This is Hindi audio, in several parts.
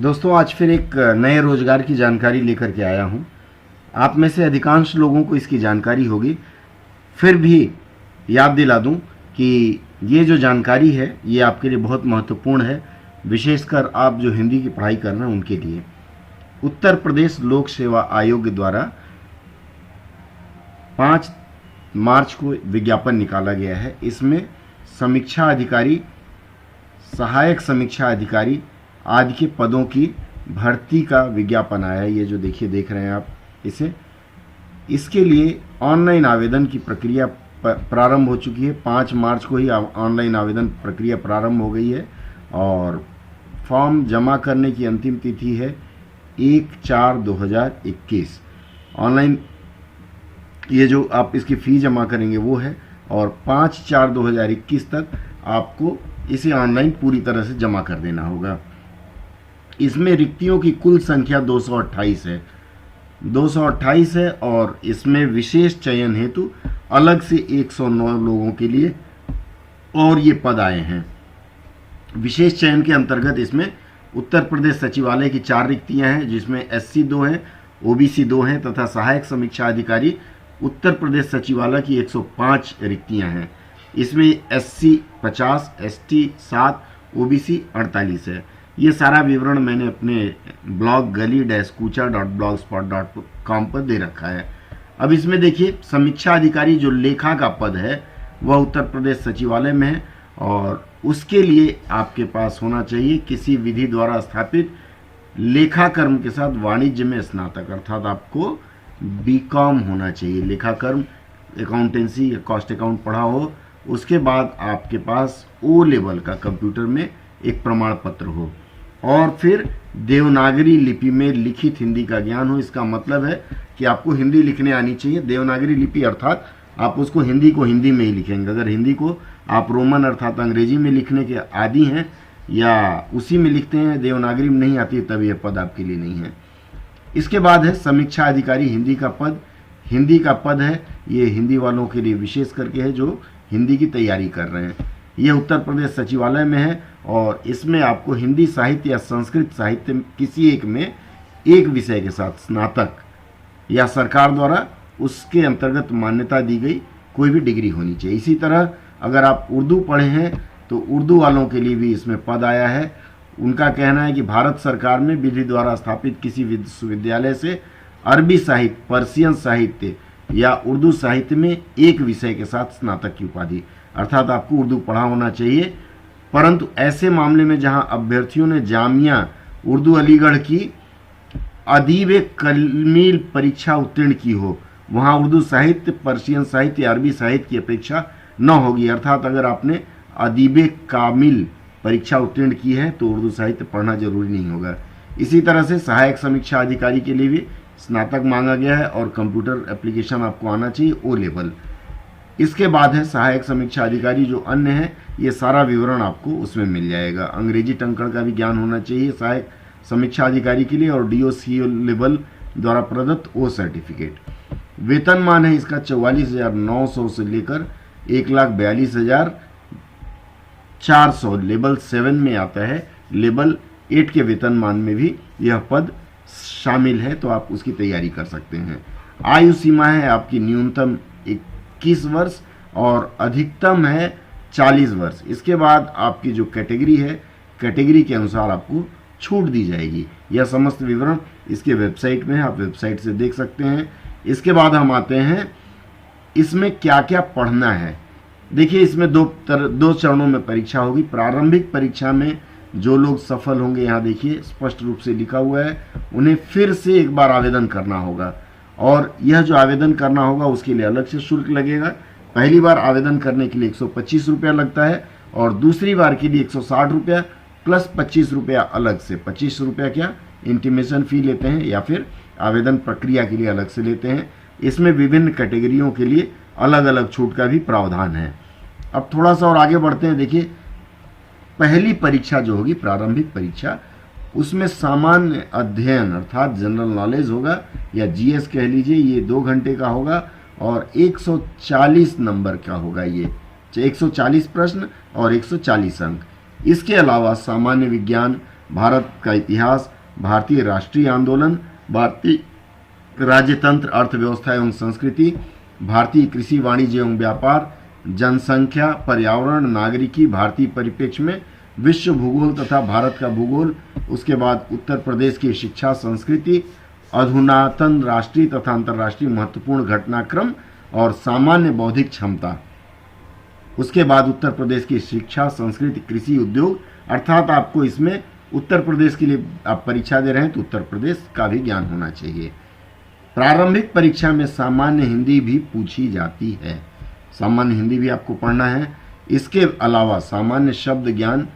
दोस्तों, आज फिर एक नए रोजगार की जानकारी लेकर के आया हूं। आप में से अधिकांश लोगों को इसकी जानकारी होगी, फिर भी याद दिला दूं कि ये जो जानकारी है ये आपके लिए बहुत महत्वपूर्ण है, विशेषकर आप जो हिंदी की पढ़ाई कर रहे हैं उनके लिए। उत्तर प्रदेश लोक सेवा आयोग द्वारा 5 मार्च को विज्ञापन निकाला गया है। इसमें समीक्षा अधिकारी, सहायक समीक्षा अधिकारी आदि के पदों की भर्ती का विज्ञापन आया है। ये जो देख रहे हैं आप इसे, इसके लिए ऑनलाइन आवेदन की प्रक्रिया प्रारंभ हो चुकी है। 5 मार्च को ही ऑनलाइन आवेदन प्रक्रिया प्रारंभ हो गई है और फॉर्म जमा करने की अंतिम तिथि है 1/4/2021। ऑनलाइन ये जो आप इसकी फ़ी जमा करेंगे वो है, और 5/4/2021 तक आपको इसे ऑनलाइन पूरी तरह से जमा कर देना होगा। इसमें रिक्तियों की कुल संख्या 228 है 228 है, और इसमें विशेष चयन हेतु अलग से 109 लोगों के लिए और ये पद आए हैं। विशेष चयन के अंतर्गत इसमें उत्तर प्रदेश सचिवालय की 4 रिक्तियां हैं, जिसमें SC 2 है, OBC 2 हैं, तथा सहायक समीक्षा अधिकारी उत्तर प्रदेश सचिवालय की 105 रिक्तियां हैं। इसमें SC 50, ST 7, OBC 48 है। ये सारा विवरण मैंने अपने ब्लॉग gali-kucha.blogspot.com पर दे रखा है। अब इसमें देखिए, समीक्षा अधिकारी जो लेखा का पद है वह उत्तर प्रदेश सचिवालय में है, और उसके लिए आपके पास होना चाहिए किसी विधि द्वारा स्थापित लेखा कर्म के साथ वाणिज्य में स्नातक, अर्थात आपको BCom होना चाहिए। लेखा कर्म, अकाउंटेंसी या कॉस्ट अकाउंट पढ़ा हो, उसके बाद आपके पास O लेवल का कंप्यूटर में एक प्रमाण पत्र हो, और फिर देवनागरी लिपि में लिखित हिंदी का ज्ञान हो। इसका मतलब है कि आपको हिंदी लिखने आनी चाहिए। देवनागरी लिपि अर्थात आप उसको हिंदी को हिंदी में ही लिखेंगे। अगर हिंदी को आप रोमन अर्थात अंग्रेजी में लिखने के आदी हैं या उसी में लिखते हैं, देवनागरी में नहीं आती, तब यह पद आपके लिए नहीं है। इसके बाद है समीक्षा अधिकारी हिंदी का पद। हिंदी का पद है, ये हिंदी वालों के लिए विशेष करके है जो हिंदी की तैयारी कर रहे हैं। ये उत्तर प्रदेश सचिवालय में है, और इसमें आपको हिंदी साहित्य या संस्कृत साहित्य किसी एक में एक विषय के साथ स्नातक या सरकार द्वारा उसके अंतर्गत मान्यता दी गई कोई भी डिग्री होनी चाहिए। इसी तरह अगर आप उर्दू पढ़े हैं तो उर्दू वालों के लिए भी इसमें पद आया है। उनका कहना है कि भारत सरकार में विधि द्वारा स्थापित किसी विश्वविद्यालय से अरबी साहित्य, पर्शियन साहित्य या उर्दू साहित्य में एक विषय के साथ स्नातक की उपाधि, अर्थात आपको उर्दू पढ़ा होना चाहिए। परंतु ऐसे मामले में जहां अभ्यर्थियों ने जामिया उर्दू अलीगढ़ की अदीब-ए-कमील परीक्षा उत्तीर्ण की हो, वहां उर्दू साहित्य, पर्शियन साहित्य या अरबी साहित्य की अपेक्षा न होगी। अर्थात अगर आपने अदीब-ए-कामिल परीक्षा उत्तीर्ण की है तो उर्दू साहित्य पढ़ना जरूरी नहीं होगा। इसी तरह से सहायक समीक्षा अधिकारी के लिए भी स्नातक मांगा गया है, और कंप्यूटर एप्लीकेशन आपको आना चाहिए O लेवल। इसके बाद है सहायक समीक्षा अधिकारी जो अन्य है, ये सारा विवरण आपको उसमें मिल जाएगा। अंग्रेजी टंकण का भी ज्ञान होना चाहिए सहायक समीक्षा अधिकारी के लिए, और DOCO लेवल द्वारा प्रदत्त O सर्टिफिकेट। वेतनमान है इसका 44,900 से लेकर 1,42,400 लेवल 7 में आता है। लेवल 8 के वेतनमान में भी यह पद शामिल है, तो आप उसकी तैयारी कर सकते हैं। आयु सीमा है आपकी न्यूनतम 21 वर्ष और अधिकतम है 40 वर्ष। इसके बाद आपकी जो कैटेगरी है, कैटेगरी के अनुसार आपको छूट दी जाएगी। यह समस्त विवरण इसके वेबसाइट में है, आप वेबसाइट से देख सकते हैं। इसके बाद हम आते हैं इसमें क्या क्या पढ़ना है। देखिए, इसमें दो चरणों में परीक्षा होगी। प्रारंभिक परीक्षा में जो लोग सफल होंगे, यहाँ देखिए स्पष्ट रूप से लिखा हुआ है, उन्हें फिर से एक बार आवेदन करना होगा, और यह जो आवेदन करना होगा उसके लिए अलग से शुल्क लगेगा। पहली बार आवेदन करने के लिए 125 रुपया लगता है, और दूसरी बार के लिए 160 रुपया प्लस 25 रुपया अलग से। 25 रुपया क्या इंटीमेशन फ़ी लेते हैं, या फिर आवेदन प्रक्रिया के लिए अलग से लेते हैं। इसमें विभिन्न कैटेगरियों के लिए अलग अलग छूट का भी प्रावधान है। अब थोड़ा सा और आगे बढ़ते हैं। देखिए, पहली परीक्षा जो होगी, प्रारंभिक परीक्षा, उसमें सामान्य अध्ययन अर्थात जनरल नॉलेज होगा, या GS कह लीजिए। ये 2 घंटे का होगा और 140 नंबर का होगा। ये 140 प्रश्न और 140 अंक। इसके अलावा सामान्य विज्ञान, भारत का इतिहास, भारतीय राष्ट्रीय आंदोलन, भारतीय राज्यतंत्र, अर्थव्यवस्था एवं संस्कृति, भारतीय कृषि, वाणिज्य एवं व्यापार, जनसंख्या, पर्यावरण, नागरिकी, भारतीय परिप्रेक्ष्य में विश्व भूगोल तथा भारत का भूगोल, उसके बाद उत्तर प्रदेश की शिक्षा संस्कृति, अधुनातन राष्ट्रीय तथा अंतर्राष्ट्रीय महत्वपूर्ण घटनाक्रम और सामान्य बौद्धिक क्षमता। उसके बाद उत्तर प्रदेश की शिक्षा संस्कृति, कृषि, उद्योग, अर्थात आपको इसमें उत्तर प्रदेश के लिए आप परीक्षा दे रहे हैं तो उत्तर प्रदेश का भी ज्ञान होना चाहिए। प्रारंभिक परीक्षा में सामान्य हिंदी भी पूछी जाती है, सामान्य हिंदी भी आपको पढ़ना है। इसके अलावा सामान्य शब्द ज्ञान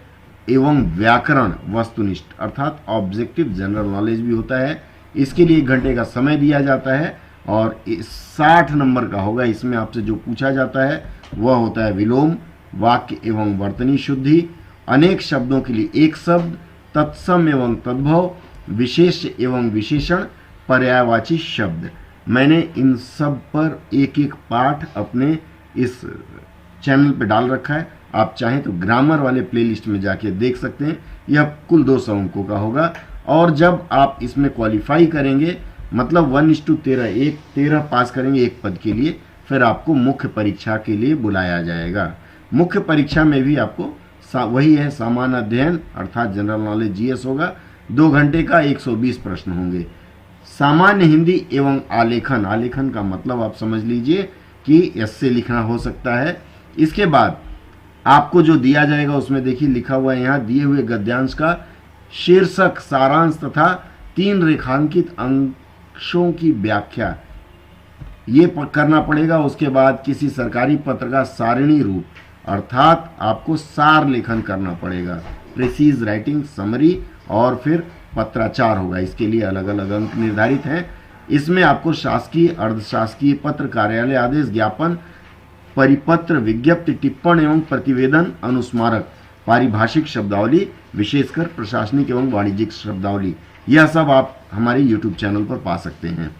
एवं व्याकरण वस्तुनिष्ठ अर्थात ऑब्जेक्टिव जनरल नॉलेज भी होता है। इसके लिए 1 घंटे का समय दिया जाता है और 60 नंबर का होगा। इसमें आपसे जो पूछा जाता है वह होता है विलोम, वाक्य एवं वर्तनी शुद्धि, अनेक शब्दों के लिए एक शब्द, तत्सम एवं तद्भव, विशेष एवं विशेषण, पर्यायवाची शब्द। मैंने इन सब पर एक एक पाठ अपने इस चैनल पे डाल रखा है, आप चाहें तो ग्रामर वाले प्लेलिस्ट में जाके देख सकते हैं। यह कुल 200 अंकों का होगा और जब आप इसमें क्वालिफाई करेंगे मतलब 1:13 13 पास करेंगे एक पद के लिए, फिर आपको मुख्य परीक्षा के लिए बुलाया जाएगा। मुख्य परीक्षा में भी आपको वही है, सामान्य अध्ययन अर्थात जनरल नॉलेज जीएस होगा, 2 घंटे का 120 प्रश्न होंगे। सामान्य हिंदी एवं आलेखन, आलेखन का मतलब आप समझ लीजिए कि ऐसे लिखना हो सकता है। इसके बाद आपको जो दिया जाएगा उसमें देखिए लिखा हुआ है यहाँ दिए हुए गद्यांश का शीर्षक, सारांश तथा 3 रेखांकित अंशों की व्याख्या, ये करना पड़ेगा। उसके बाद किसी सरकारी पत्र का सारिणी रूप अर्थात आपको सार लेखन करना पड़ेगा, प्रिसीज राइटिंग, समरी और फिर पत्राचार होगा। इसके लिए अलग अलग अंक निर्धारित हैं। इसमें आपको शासकीय, अर्धशासकीय पत्र, कार्यालय आदेश, ज्ञापन, परिपत्र, विज्ञप्ति, टिप्पण एवं प्रतिवेदन, अनुस्मारक, पारिभाषिक शब्दावली, विशेषकर प्रशासनिक एवं वाणिज्यिक शब्दावली, यह सब आप हमारे YouTube चैनल पर पा सकते हैं।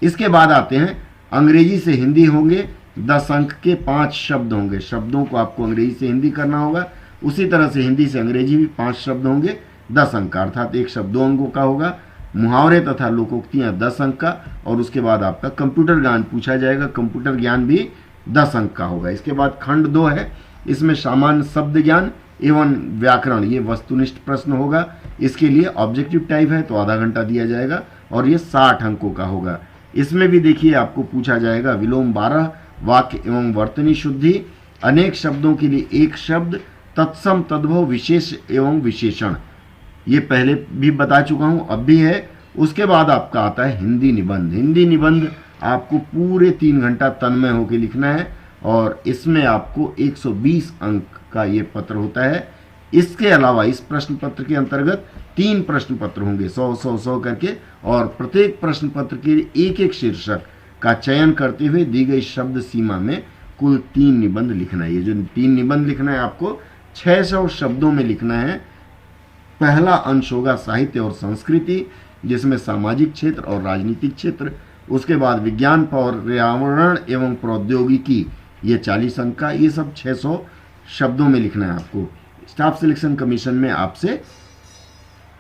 इसके बाद आते हैं अंग्रेजी से हिंदी होंगे, 10 अंक के 5 शब्द होंगे। शब्दों को आपको अंग्रेजी से हिंदी करना होगा। उसी तरह से हिंदी से अंग्रेजी भी 5 शब्द होंगे, 10 अंक का अर्थात एक शब्द 2 अंकों का होगा। मुहावरे तथा लोकोक्तियां 10 अंक का और उसके बाद आपका कंप्यूटर ज्ञान पूछा जाएगा, कंप्यूटर ज्ञान भी 10 अंक का होगा। इसके बाद खंड 2 है, इसमें सामान्य शब्द ज्ञान एवं व्याकरण, ये वस्तुनिष्ठ प्रश्न होगा। इसके लिए ऑब्जेक्टिव टाइप है तो आधा घंटा दिया जाएगा और ये 60 अंकों का होगा। इसमें भी देखिए आपको पूछा जाएगा विलोम 12, वाक्य एवं वर्तनी शुद्धि, अनेक शब्दों के लिए एक शब्द, तत्सम, तद्भव, विशेष एवं विशेषण, ये पहले भी बता चुका हूं, अब भी है। उसके बाद आपका आता है हिंदी निबंध। हिंदी निबंध आपको पूरे 3 घंटा तन्मय होकर लिखना है और इसमें आपको 120 अंक का ये पत्र होता है। इसके अलावा इस प्रश्न पत्र के अंतर्गत 3 प्रश्न पत्र होंगे 100 करके और प्रत्येक प्रश्न पत्र के एक एक शीर्षक का चयन करते हुए दी गई शब्द सीमा में कुल 3 निबंध लिखना है। ये जो 3 निबंध लिखना है आपको 600 शब्दों में लिखना है। पहला अंश होगा साहित्य और संस्कृति, जिसमें सामाजिक क्षेत्र और राजनीतिक क्षेत्र, उसके बाद विज्ञान, पर्यावरण एवं प्रौद्योगिकी, ये 40 अंक का, ये सब 600 शब्दों में लिखना है आपको। स्टाफ सिलेक्शन कमीशन में आपसे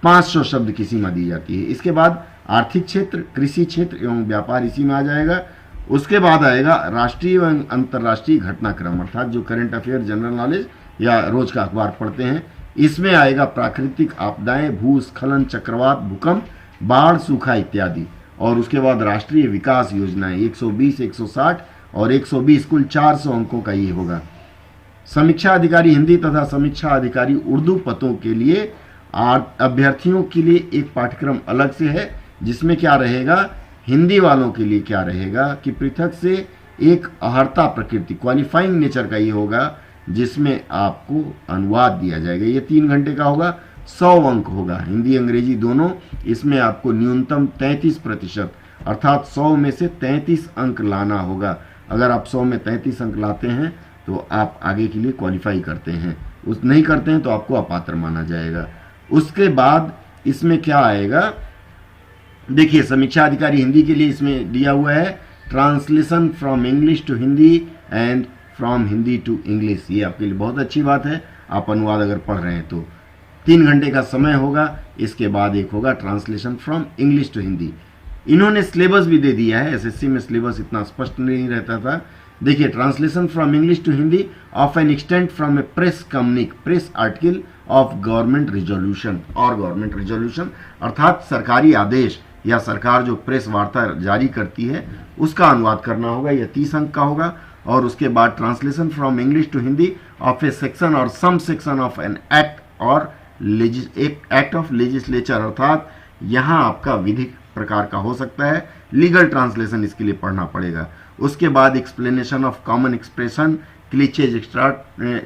500 शब्द की सीमा दी जाती है। इसके बाद आर्थिक क्षेत्र, कृषि क्षेत्र एवं व्यापार इसी में आ जाएगा। उसके बाद आएगा राष्ट्रीय एवं अंतर्राष्ट्रीय घटनाक्रम अर्थात जो करंट अफेयर, जनरल नॉलेज या रोज का अखबार पढ़ते हैं। इसमें आएगा प्राकृतिक आपदाएं, भूस्खलन, चक्रवात, भूकंप, बाढ़, सूखा इत्यादि। और उसके बाद राष्ट्रीय विकास योजनाएं 120, 160 और 120, कुल 400 अंकों का ये होगा। समीक्षा अधिकारी हिंदी तथा समीक्षा अधिकारी उर्दू पदों के लिए अभ्यर्थियों के लिए एक पाठ्यक्रम अलग से है, जिसमें क्या रहेगा, हिंदी वालों के लिए क्या रहेगा कि पृथक से एक अहर्ता प्रकृति, क्वालिफाइंग नेचर का ये होगा, जिसमें आपको अनुवाद दिया जाएगा। ये 3 घंटे का होगा, 100 अंक होगा, हिंदी अंग्रेजी दोनों। इसमें आपको न्यूनतम 33% अर्थात 100 में से 33 अंक लाना होगा। अगर आप 100 में 33 अंक लाते हैं तो आप आगे के लिए क्वालिफाई करते हैं, उस नहीं करते हैं तो आपको अपात्र माना जाएगा। उसके बाद इसमें क्या आएगा, देखिए समीक्षा अधिकारी हिंदी के लिए इसमें दिया हुआ है translation from English to Hindi and from Hindi to English. ये आपके लिए बहुत अच्छी बात है, आप अनुवाद अगर पढ़ रहे हैं तो। 3 घंटे का समय होगा। इसके बाद एक होगा translation from English to Hindi. इन्होंने सिलेबस भी दे दिया है, एसएससी में सिलेबस इतना स्पष्ट नहीं रहता था। देखिए, translation from English to Hindi of an extent from a press communique press article of government resolution और गवर्नमेंट रिजोल्यूशन, अर्थात सरकारी आदेश या सरकार जो प्रेस वार्ता जारी करती है उसका अनुवाद करना होगा। यह 30 अंक का होगा। और उसके बाद translation from English to Hindi of a section और some section of an act और एक एक्ट ऑफ लेजिस्लेचर, अर्थात यहाँ आपका विधिक प्रकार का हो सकता है, लीगल ट्रांसलेशन इसके लिए पढ़ना पड़ेगा। उसके बाद explanation of common expression cliches extra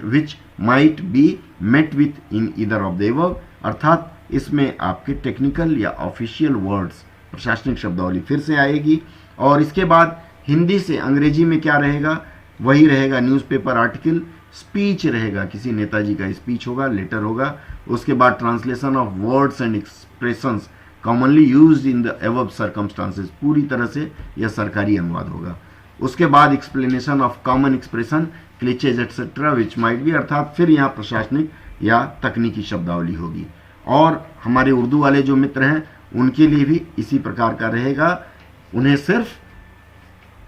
which might be met with in either of the above, अर्थात इसमें आपके टेक्निकल या ऑफिशियल वर्ड्स प्रशासनिक शब्दावली फिर से आएगी। और इसके बाद हिंदी से अंग्रेजी में क्या रहेगा, वही रहेगा न्यूज़पेपर आर्टिकल, स्पीच रहेगा, किसी नेताजी का स्पीच होगा, लेटर होगा। उसके बाद translation of words and expressions commonly used in the above circumstances, पूरी तरह से यह सरकारी अनुवाद होगा। उसके बाद explanation of common expression cliches etcetera which might be, अर्थात फिर यहाँ प्रशासनिक या तकनीकी शब्दावली होगी। और हमारे उर्दू वाले जो मित्र हैं उनके लिए भी इसी प्रकार का रहेगा, उन्हें सिर्फ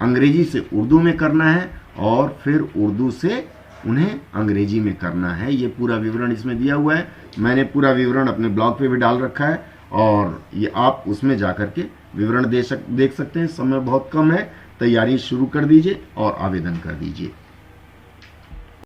अंग्रेजी से उर्दू में करना है और फिर उर्दू से उन्हें अंग्रेजी में करना है। ये पूरा विवरण इसमें दिया हुआ है, मैंने पूरा विवरण अपने ब्लॉग पे भी डाल रखा है और ये आप उसमें जाकर के विवरण देख सकते हैं। समय बहुत कम है, तैयारी शुरू कर दीजिए और आवेदन कर दीजिए।